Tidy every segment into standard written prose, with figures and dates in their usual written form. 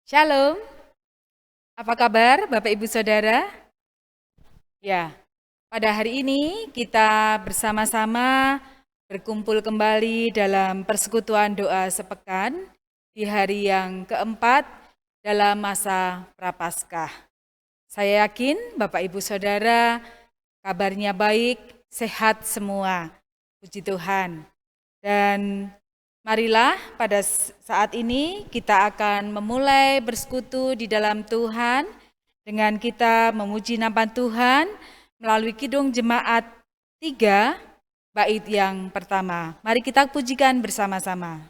Shalom, apa kabar Bapak Ibu Saudara? Ya, pada hari ini kita bersama-sama berkumpul kembali dalam persekutuan doa sepekan di hari yang keempat dalam masa Prapaskah. Saya yakin Bapak Ibu Saudara kabarnya baik, sehat semua. Puji Tuhan. Dan marilah pada saat ini kita akan memulai bersekutu di dalam Tuhan dengan kita memuji nama Tuhan melalui Kidung Jemaat 3 bait yang pertama. Mari kita pujikan bersama-sama.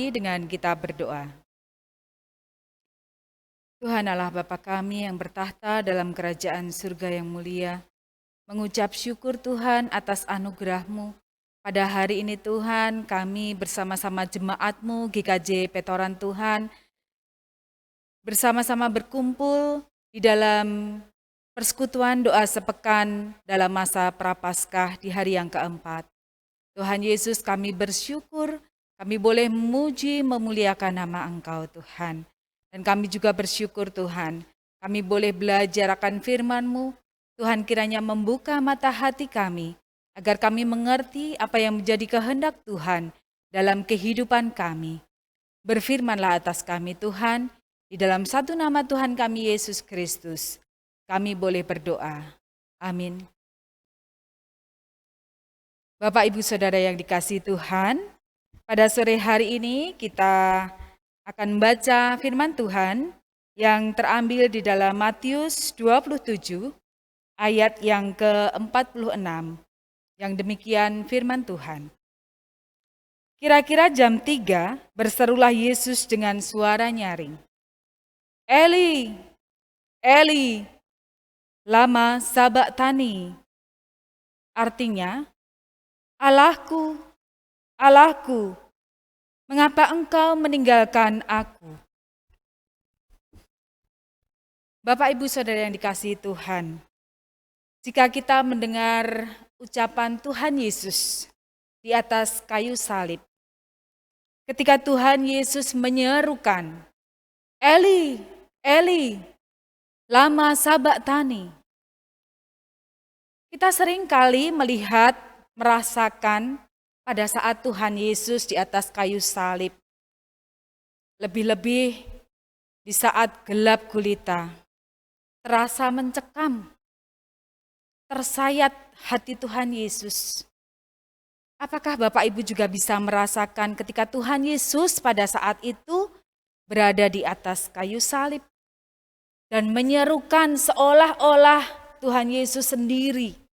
Dengan kita berdoa. Tuhan Allah Bapa kami yang bertahta dalam kerajaan surga yang mulia, mengucap syukur Tuhan atas anugerah-Mu. Pada hari ini Tuhan, kami bersama-sama jemaat-Mu GKJ Petoran Tuhan, bersama-sama berkumpul di dalam persekutuan doa sepekan dalam masa Prapaskah di hari yang keempat. Tuhan Yesus, kami bersyukur kami boleh memuji, memuliakan nama Engkau Tuhan. Dan kami juga bersyukur Tuhan, kami boleh belajar akan firman-Mu. Tuhan kiranya membuka mata hati kami, agar kami mengerti apa yang menjadi kehendak Tuhan dalam kehidupan kami. Berfirmanlah atas kami Tuhan, di dalam satu nama Tuhan kami Yesus Kristus, kami boleh berdoa. Amin. Bapak Ibu Saudara yang dikasihi Tuhan, pada sore hari ini kita akan membaca firman Tuhan yang terambil di dalam Matius 27 ayat yang ke-46. Yang demikian firman Tuhan. Kira-kira jam 3 berserulah Yesus dengan suara nyaring. Eli, Eli, lama sabachthani. Artinya, Allahku, Allahku, mengapa engkau meninggalkan aku? Bapak Ibu Saudara yang dikasihi Tuhan, jika kita mendengar ucapan Tuhan Yesus di atas kayu salib, ketika Tuhan Yesus menyerukan, Eli, Eli, lama sabachthani. Kita seringkali melihat, merasakan pada saat Tuhan Yesus di atas kayu salib, lebih-lebih di saat gelap gulita, terasa mencekam, tersayat hati Tuhan Yesus. Apakah Bapak Ibu juga bisa merasakan ketika Tuhan Yesus pada saat itu berada di atas kayu salib dan menyerukan seolah-olah Tuhan Yesus sendiri?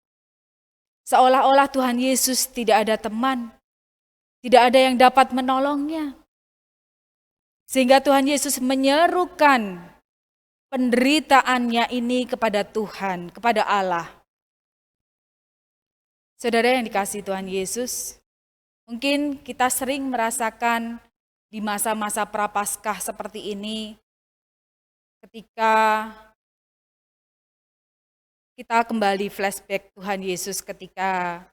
Seolah-olah Tuhan Yesus tidak ada teman, tidak ada yang dapat menolongnya. Sehingga Tuhan Yesus menyerukan penderitaannya ini kepada Tuhan, kepada Allah. Saudara yang dikasihi Tuhan Yesus, mungkin kita sering merasakan di masa-masa Prapaskah seperti ini, ketika kita kembali flashback Tuhan Yesus ketika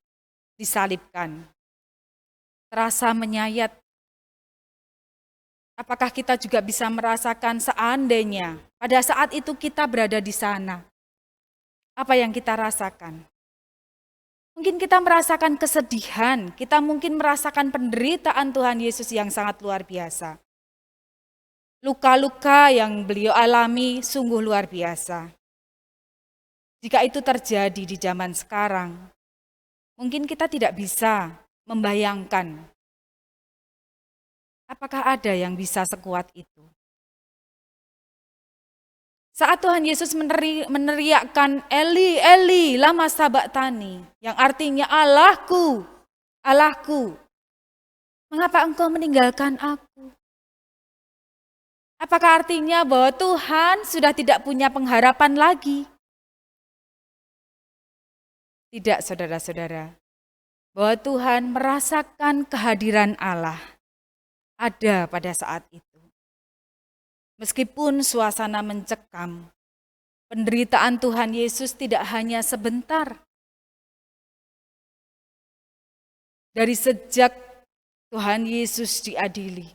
disalibkan. Terasa menyayat. Apakah kita juga bisa merasakan seandainya pada saat itu kita berada di sana? Apa yang kita rasakan? Mungkin kita merasakan kesedihan, kita mungkin merasakan penderitaan Tuhan Yesus yang sangat luar biasa. Luka-luka yang beliau alami sungguh luar biasa. Jika itu terjadi di zaman sekarang, mungkin kita tidak bisa membayangkan, apakah ada yang bisa sekuat itu? Saat Tuhan Yesus meneriakkan Eli, Eli, lama sabachthani, yang artinya Allahku, Allahku, mengapa engkau meninggalkan aku? Apakah artinya bahwa Tuhan sudah tidak punya pengharapan lagi? Tidak, saudara-saudara. Bahwa Tuhan merasakan kehadiran Allah ada pada saat itu. Meskipun suasana mencekam, penderitaan Tuhan Yesus tidak hanya sebentar. Dari sejak Tuhan Yesus diadili,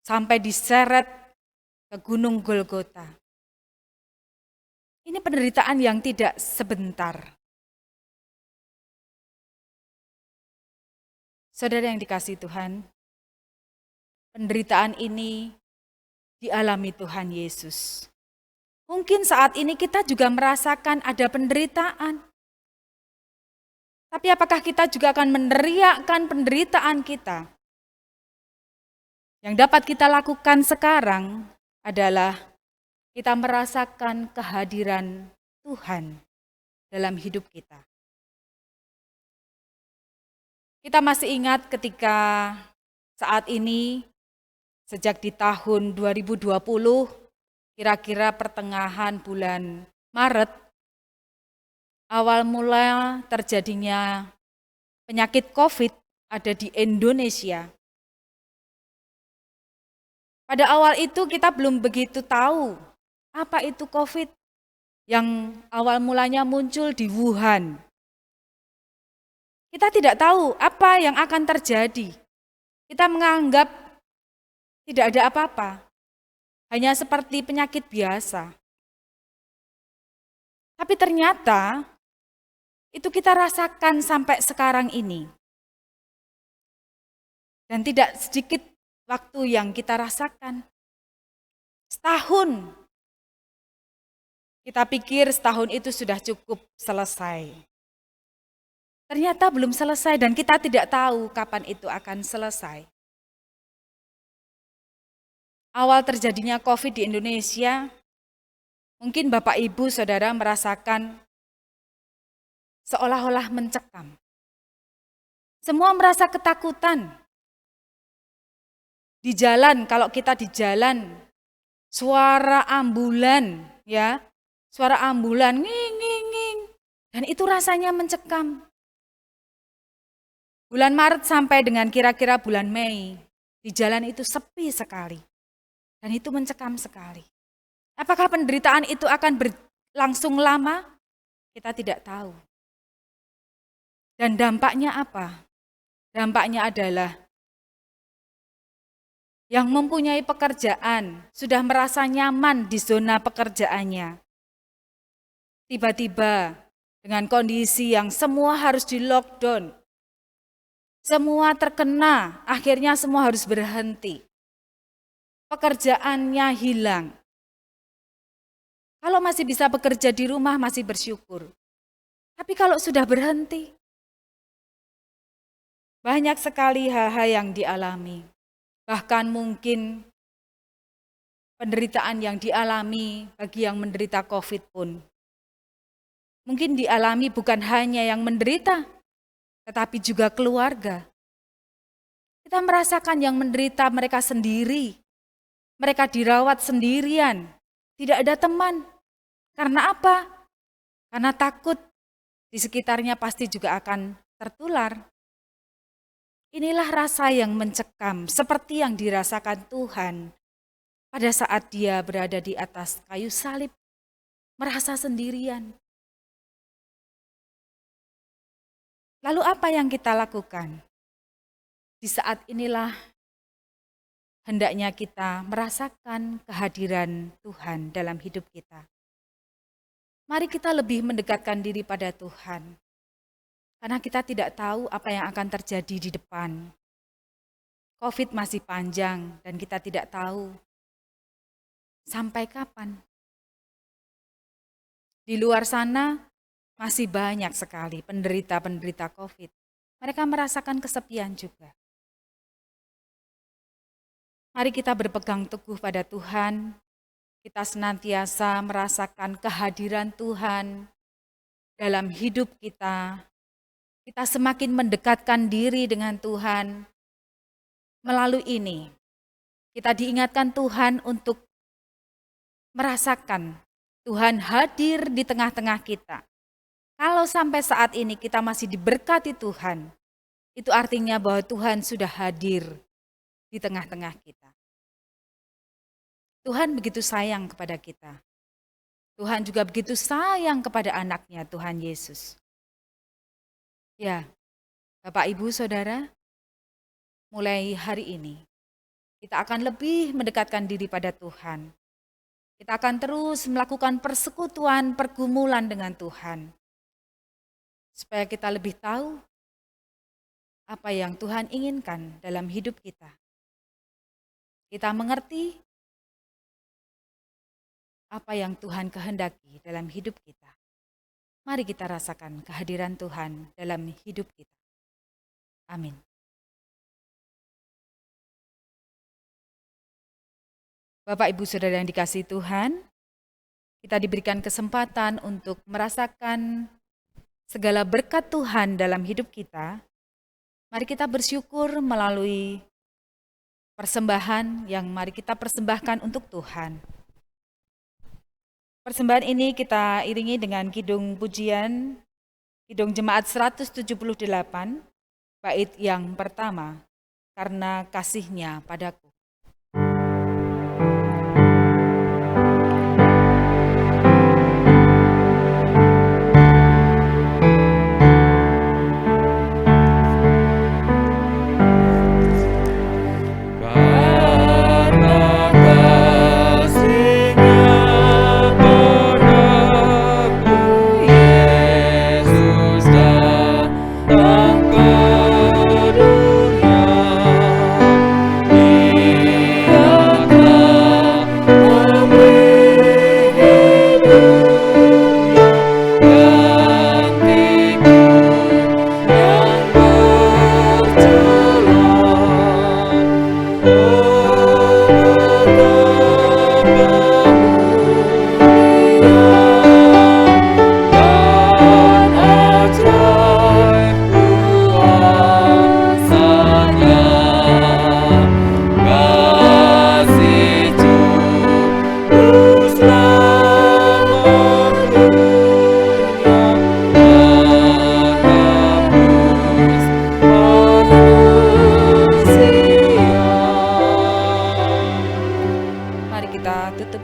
sampai diseret ke Gunung Golgota. Ini penderitaan yang tidak sebentar. Saudara yang dikasihi Tuhan, penderitaan ini dialami Tuhan Yesus. Mungkin saat ini kita juga merasakan ada penderitaan. Tapi apakah kita juga akan meneriakkan penderitaan kita? Yang dapat kita lakukan sekarang adalah kita merasakan kehadiran Tuhan dalam hidup kita. Kita masih ingat ketika saat ini, sejak di tahun 2020, kira-kira pertengahan bulan Maret, awal mula terjadinya penyakit COVID ada di Indonesia. Pada awal itu kita belum begitu tahu apa itu COVID yang awal mulanya muncul di Wuhan. Kita tidak tahu apa yang akan terjadi. Kita menganggap tidak ada apa-apa, hanya seperti penyakit biasa. Tapi ternyata itu kita rasakan sampai sekarang ini. Dan tidak sedikit waktu yang kita rasakan. Setahun. Kita pikir setahun itu sudah cukup selesai. Ternyata belum selesai dan kita tidak tahu kapan itu akan selesai. Awal terjadinya COVID di Indonesia, mungkin Bapak Ibu Saudara merasakan seolah-olah mencekam. Semua merasa ketakutan. Di jalan, kalau kita di jalan, suara ambulan, ya, suara ambulan, nging, nging, nging. Dan itu rasanya mencekam. Bulan Maret sampai dengan kira-kira bulan Mei, di jalan itu sepi sekali. Dan itu mencekam sekali. Apakah penderitaan itu akan berlangsung lama? Kita tidak tahu. Dan dampaknya apa? Dampaknya adalah yang mempunyai pekerjaan, sudah merasa nyaman di zona pekerjaannya. Tiba-tiba dengan kondisi yang semua harus di lockdown, semua terkena, akhirnya semua harus berhenti. Pekerjaannya hilang. Kalau masih bisa bekerja di rumah masih bersyukur. Tapi kalau sudah berhenti, banyak sekali hal-hal yang dialami. Bahkan mungkin penderitaan yang dialami bagi yang menderita COVID pun. Mungkin dialami bukan hanya yang menderita, tetapi juga keluarga. Kita merasakan yang menderita mereka sendiri. Mereka dirawat sendirian, tidak ada teman. Karena apa? Karena takut di sekitarnya pasti juga akan tertular. Inilah rasa yang mencekam, seperti yang dirasakan Tuhan pada saat Dia berada di atas kayu salib, merasa sendirian. Lalu apa yang kita lakukan? Di saat inilah hendaknya kita merasakan kehadiran Tuhan dalam hidup kita. Mari kita lebih mendekatkan diri pada Tuhan. Karena kita tidak tahu apa yang akan terjadi di depan. COVID masih panjang dan kita tidak tahu sampai kapan. Di luar sana masih banyak sekali penderita-penderita COVID. Mereka merasakan kesepian juga. Mari kita berpegang teguh pada Tuhan. Kita senantiasa merasakan kehadiran Tuhan dalam hidup kita. Kita semakin mendekatkan diri dengan Tuhan. Melalui ini, kita diingatkan Tuhan untuk merasakan Tuhan hadir di tengah-tengah kita. Kalau sampai saat ini kita masih diberkati Tuhan, itu artinya bahwa Tuhan sudah hadir di tengah-tengah kita. Tuhan begitu sayang kepada kita. Tuhan juga begitu sayang kepada anaknya, Tuhan Yesus. Ya, Bapak, Ibu, Saudara, mulai hari ini kita akan lebih mendekatkan diri pada Tuhan. Kita akan terus melakukan persekutuan, pergumulan dengan Tuhan. Supaya kita lebih tahu apa yang Tuhan inginkan dalam hidup kita. Kita mengerti apa yang Tuhan kehendaki dalam hidup kita. Mari kita rasakan kehadiran Tuhan dalam hidup kita. Amin. Bapak, Ibu, Saudara yang dikasihi Tuhan, kita diberikan kesempatan untuk merasakan segala berkat Tuhan dalam hidup kita. Mari kita bersyukur melalui persembahan yang mari kita persembahkan untuk Tuhan. Persembahan ini kita iringi dengan kidung pujian, kidung jemaat 178, bait yang pertama, karena kasih-Nya padaku.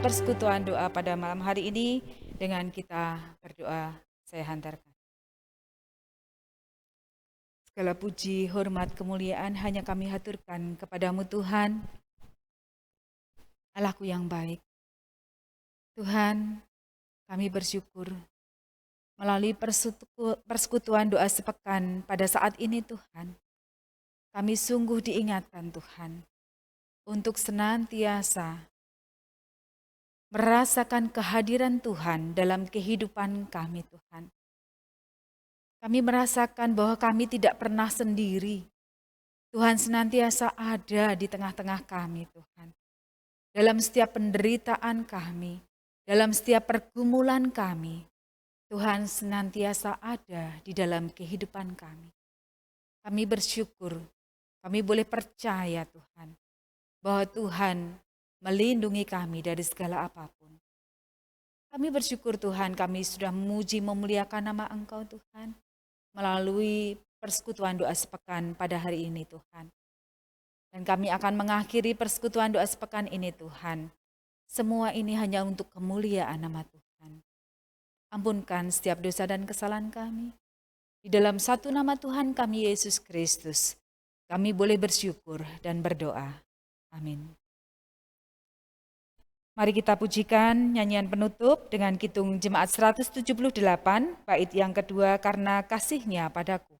Persekutuan doa pada malam hari ini dengan kita berdoa. Saya hantarkan. Segala puji, hormat, kemuliaan hanya kami haturkan kepadamu Tuhan, Allahku yang baik. Tuhan, kami bersyukur melalui persekutuan doa sepekan pada saat ini Tuhan. Kami sungguh diingatkan Tuhan untuk senantiasa merasakan kehadiran Tuhan dalam kehidupan kami Tuhan. Kami merasakan bahwa kami tidak pernah sendiri. Tuhan senantiasa ada di tengah-tengah kami Tuhan. Dalam setiap penderitaan kami, dalam setiap pergumulan kami, Tuhan senantiasa ada di dalam kehidupan kami. Kami bersyukur, kami boleh percaya Tuhan, bahwa Tuhan melindungi kami dari segala apapun. Kami bersyukur Tuhan, kami sudah memuji memuliakan nama Engkau Tuhan, melalui persekutuan doa sepekan pada hari ini Tuhan. Dan kami akan mengakhiri persekutuan doa sepekan ini Tuhan. Semua ini hanya untuk kemuliaan nama Tuhan. Ampunkan setiap dosa dan kesalahan kami. Di dalam satu nama Tuhan kami Yesus Kristus, kami boleh bersyukur dan berdoa. Amin. Mari kita pujikan nyanyian penutup dengan kidung jemaat 178, bait yang kedua, karena kasih-Nya padaku.